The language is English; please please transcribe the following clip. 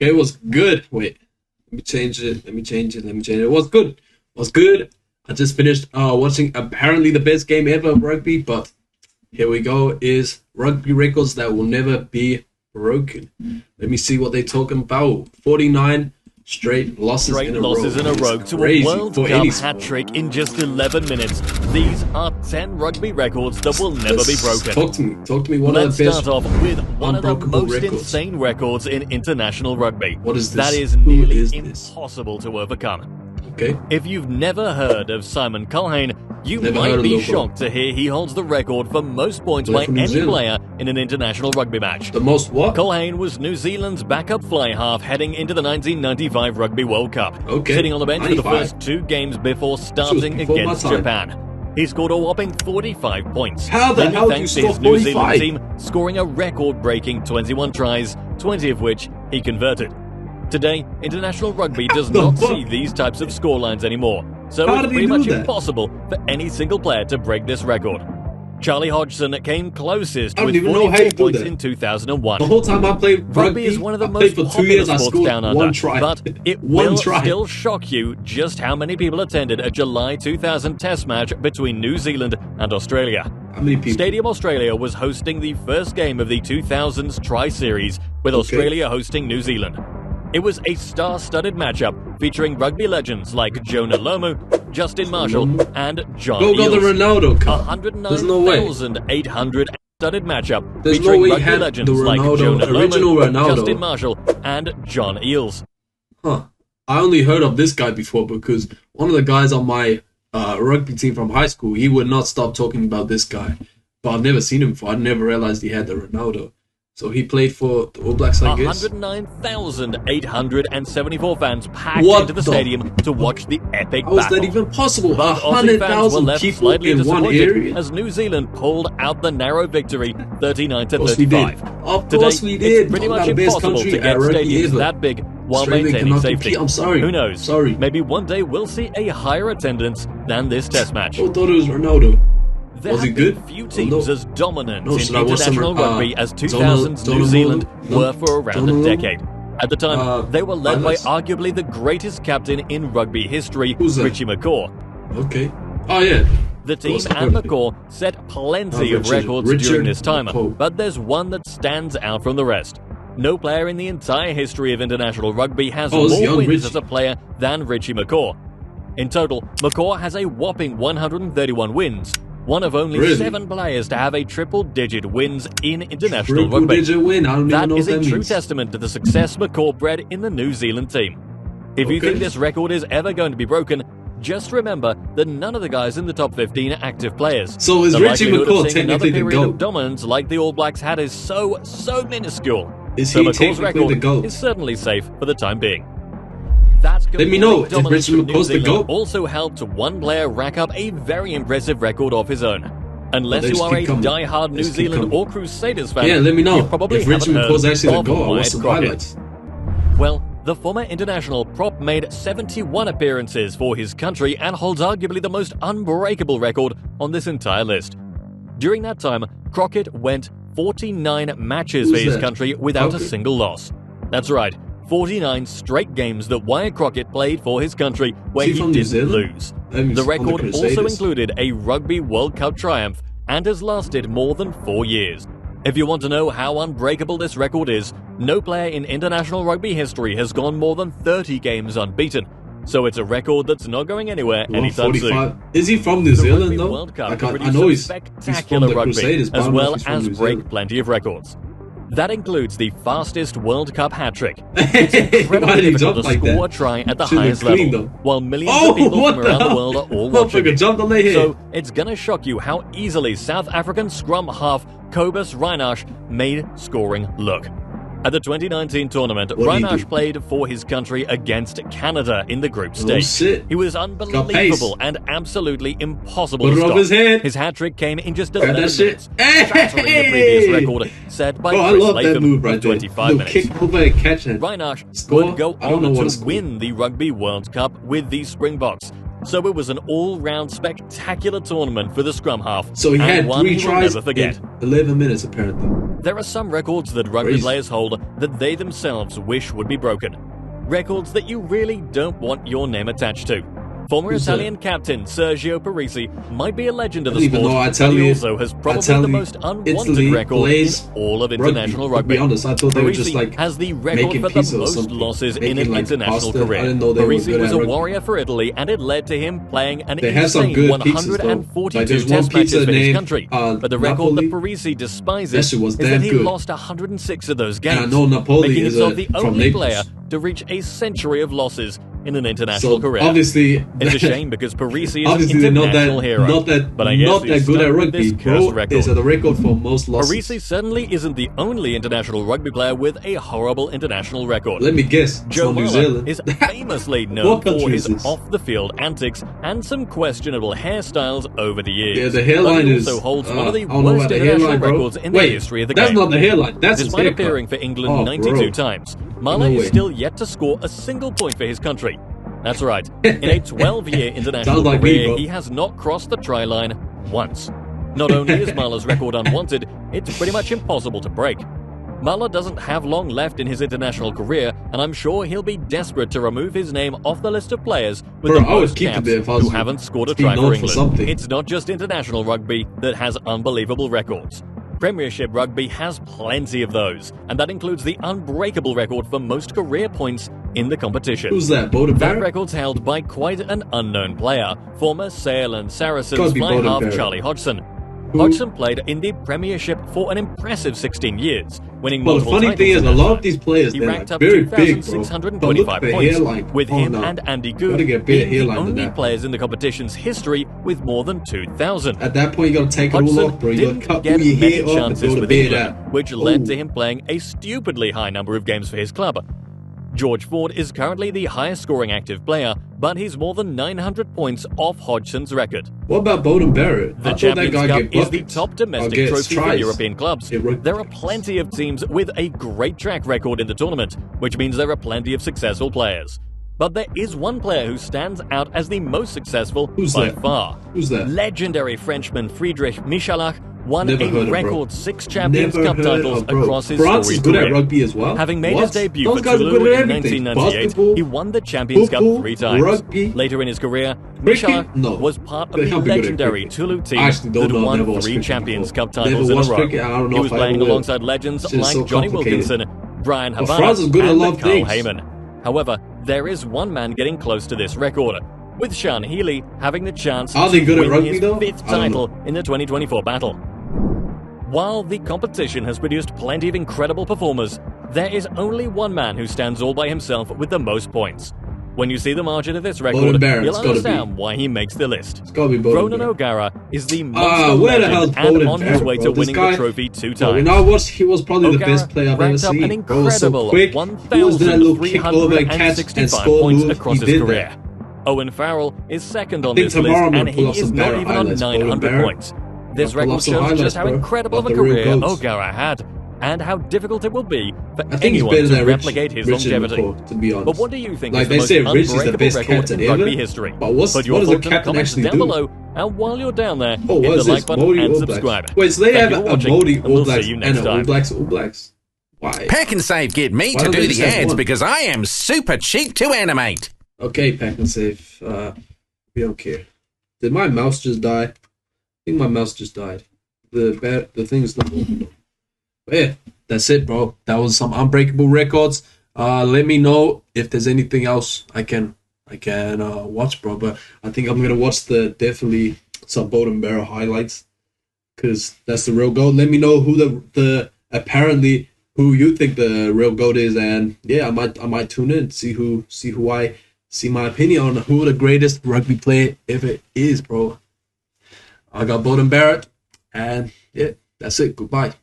it was good. Wait, let me change it. It was good. I just finished watching apparently the best game ever of rugby, but here we go. Is rugby records that will never be broken. Let me see what they're talking about. 49 straight losses in a row. To a World Cup hat-trick in just 11 minutes. These are 10 rugby records that will never be broken. Talk to me. Let's start off with one of the most insane records in international rugby. What is this? That is nearly impossible to overcome. Okay. If you've never heard of Simon Culhane, you might be shocked to hear he holds the record for most points by any player in an international rugby match. The most what? Culhane was New Zealand's backup fly half heading into the 1995 Rugby World Cup, sitting on the bench for the first 2 games before starting against Japan. He scored a whopping 45 points. How the hell did you score 45? New Zealand team scoring a record-breaking 21 tries, 20 of which he converted. Today, international rugby does not see these types of scorelines anymore, so it's pretty much impossible for any single player to break this record. Charlie Hodgson came closest with 44 points in 2001. The whole time I played rugby is one of the most popular sports down under, but it will still shock you just how many people attended a July 2000 Test match between New Zealand and Australia. How many people? Stadium Australia was hosting the first game of the 2000s Tri-Series, with Australia hosting New Zealand. It was a star-studded matchup featuring rugby legends like Jonah Lomu, Justin Marshall, and John Eales. Go the Ronaldo Cup. 109,800 studded matchup There's featuring no way rugby legends like Jonah Lomu, Justin Marshall, and John Eales. Huh. I only heard of this guy before because one of the guys on my rugby team from high school, he would not stop talking about this guy. But I've never seen him before. I never realized he had the Ronaldo. So he played for the All Blacks, I guess. 109,874 fans packed into the stadium to watch the epic battle. How is that even possible? But Aussie fans were 100,000 left people slightly in one area? as New Zealand pulled out the narrow victory 39-35. Of course we did. It's pretty much impossible to get stadiums that big while maintaining safety. I'm sorry. Who knows? Sorry. Maybe one day we'll see a higher attendance than this test match. I thought it was Ronaldo. There have been few teams as dominant in international rugby as 2000's New Zealand were for around a decade. At the time, they were led by arguably the greatest captain in rugby history, Richie McCaw. Okay. Oh, yeah. The team and McCaw set plenty of records during this time, but there's one that stands out from the rest. No player in the entire history of international rugby has more wins as a player than Richie McCaw. In total, McCaw has a whopping 131 wins. One of only 7 players to have a triple-digit wins in international rugby. That is a true testament to the success McCaw bred in the New Zealand team. If you think this record is ever going to be broken, just remember that none of the guys in the top 15 are active players. So is Richie McCaw technically the GOAT? Of dominance like the All Blacks had is so minuscule. Is he McCaw's technically the GOAT? is certainly safe for the time being. Let me know if Richie McCaw's the GOAT. Also helped one player rack up a very impressive record of his own. Unless you are a die-hard New Zealand or Crusaders fan, let me know you probably if Richie haven't McCaw's heard actually the of GOAT. Wyatt What's the Crockett. highlights? Well, the former international prop made 71 appearances for his country and holds arguably the most unbreakable record on this entire list. During that time, Crockett went 49 matches for his country without a single loss. That's right, 49 straight games that Wyatt Crockett played for his country where he didn't lose. The record also included a Rugby World Cup triumph and has lasted more than 4 years. If you want to know how unbreakable this record is, no player in international rugby history has gone more than 30 games unbeaten. So it's a record that's not going anywhere anytime soon. Is he from New Zealand though? World Cup I know he's spectacular from the Crusaders, rugby, as well as break plenty of records. That includes the fastest World Cup hat-trick. It's incredibly difficult to score a try at the highest level, while millions of people from around the world are all watching. So it's gonna shock you how easily South African scrum half Cobus Reinach made scoring look. At the 2019 tournament, Reinach played for his country against Canada in the group stage. He was unbelievable and absolutely impossible to stop. His hat-trick came in just 11 minutes, shattering the previous record set by Chris Latham for 25 minutes. Reinach would go on to win the Rugby World Cup with the Springboks, So it was an all-round spectacular tournament for the scrum half. So he and had one 3 he will tries never forget. in 11 minutes, apparently. There are some records that rugby Crazy. players hold that they themselves wish would be broken. Records that you really don't want your name attached to. Former Who's Italian captain Sergio Parisi might be a legend of the I don't even sport, know, I but tell he you- also has probably tell the you, most unwanted Italy record in plays all of international rugby. To be honest, I thought they were just Parisi like has the record making for the pizza or most something. losses in Making, an like, international pasta. I career. didn't know they were Parisi good was at a rugby. warrior for Italy, and it led to him playing an They have some insane good pizzas, though. 142 Like, there's one test matches pizza for his named, country. But the record Napoli. that Parisi That despises shit was is that damn he good. lost 106 of those games, And I know Napoli making is himself the from only Naples. player to reach a century of losses in an international So career. obviously, It's a shame because Parisi is obviously an they're not international that, hero. not that, but I guess not he's that good stuck at with this rugby, cursed bro. record. Is at a record for most losses. Parisi certainly isn't the only international rugby player with a horrible international record. Let me guess. It's Joe not New Marler Zealand. is famously known What for country his is this? off-the-field antics and some questionable hairstyles over the years. Yeah, the hairline but he is. also holds one of the I don't know worst about the international hairline, bro. records in the Wait, history of the that's game. not the hairline. That's his Despite haircut. appearing for England Oh, 92 bro. times, No Marler way. is still yet to score a single point for his country. That's right. In a 12-year international Sounds like me, career, bro. he has not crossed the try line once. Not only is Marler's record unwanted, it's pretty much impossible to break. Marler doesn't have long left in his international career, and I'm sure he'll be desperate to remove his name off the list of players with Bro, the I would most keep it caps there if I was who haven't scored a to be try known for for England. something. It's not just international rugby that has unbelievable records. Premiership rugby has plenty of those, and that includes the unbreakable record for most career points in the competition. Who's that? Bowden That Barrett? record's held by quite an unknown player, former Sale and Gotta Saracens be fly Bowden half Barrett. Charlie Hodgson. Who? Hodgson played in the Premiership for an impressive 16 years, winning Well, the multiple funny thing titles is, in a that lot of time. these players, He they're racked like up very big, bro. But look 2,625 at the points, hairline. with Oh, him no. and Andy Gotta Goode get a bigger being the hairline than only that. players in the competition's history with more than 2,000. At that point, you gotta take it all Hodgson off, bro. You didn't gotta cut all get your many hair off and chances throw the with beard England, out. which led Ooh. to him playing a stupidly high number of games for his club. George Ford is currently the highest scoring active player, but he's more than 900 points off Hodgson's record. What about Bowden Barrett? The I thought that Champions guy Cup get is the buckets. top Or domestic gets trophy for tries. European clubs. Yeah, rugby There are players. plenty of teams with a great track record in the tournament, which means there are plenty of successful players. But there is one player who stands out as the most successful Who's by that? far. Who's that? Legendary Frenchman Friedrich Michalak won Never heard a of, bro. record 6 Champions Never Cup heard titles of, bro. across his France storied is good career. at rugby as well. Having made What? his debut Those for guys are Toulouse good at in everything. 1998, Basketball, he won the Champions football, Cup 3 times. rugby, Later in his career, cricket? Michalak No. was part of They the can't be good at legendary cricket. Toulouse team I actually don't that know. won Never watched 3 cricket Champions before. Cup titles Never in a watched row. cricket. I don't know He was if I playing ever will. alongside legends This is like so Johnny complicated. Wilkinson, Brian Well, Havana, France is good at a and lot of Carl things. Heyman. However, there is one man getting close to this record, with Sean Healy having the chance Are they to good at win rugby, his though? 5th I don't title in the 2024 battle. While the competition has produced plenty of incredible performers, there is only one man who stands all by himself with the most points. When you see the margin of this Bowden record, Barrett, you'll it's gotta understand why he makes the list. It's gotta be Bowden Ronan Barrett. O'Gara is the Ah, monster where the hell's legend and Bowden on his Barrett, way bro? to This winning guy- the trophy 2 Bro, times. he was probably the O'Gara best player I've ever racked up seen. an Bro, was so incredible quick. He was doing that little kick over and catch and 1,365 score points move. across He his did career. that. Owen Farrell is second on I think this list, tomorrow I'm gonna and pull he up is some not Barrett even on highlights, 900 Bowden Barrett. points. This I'll pull record up some shows highlights, just how bro, incredible of of a the real career goats. O'Gara had, and how difficult it will be for I think he's anyone better to than replicate his Richard longevity. McCaw, to be honest. But what do you think Like is they the most say, Rich is the unbreakable best record captain in rugby ever. history? But Put what your does a thoughts in the captain comments actually down do? below, and while you're down there, Oh, hit what the is like this? button Modi and All subscribe. Blacks. Wait, so they Thank have you a for watching, Modi and All we'll Blacks see you and next a All time. Blacks All Blacks? Why? Pack and Save get me Why to don't do they the just have ads one? because I am super cheap to animate. Okay, Pack and Save. We don't care. Did my mouse just die? I think my mouse just died. The thing is not open. But yeah, that's it, bro. That was some Unbreakable records. Let me know if there's anything else I can watch, bro. But I think I'm gonna watch definitely some Bowden Barrett highlights, because that's the real goat. Let me know who the apparently who you think the real goat is, and yeah, I might tune in, see my opinion on who the greatest rugby player ever is, bro. I got Bowden Barrett, and yeah, that's it. Goodbye.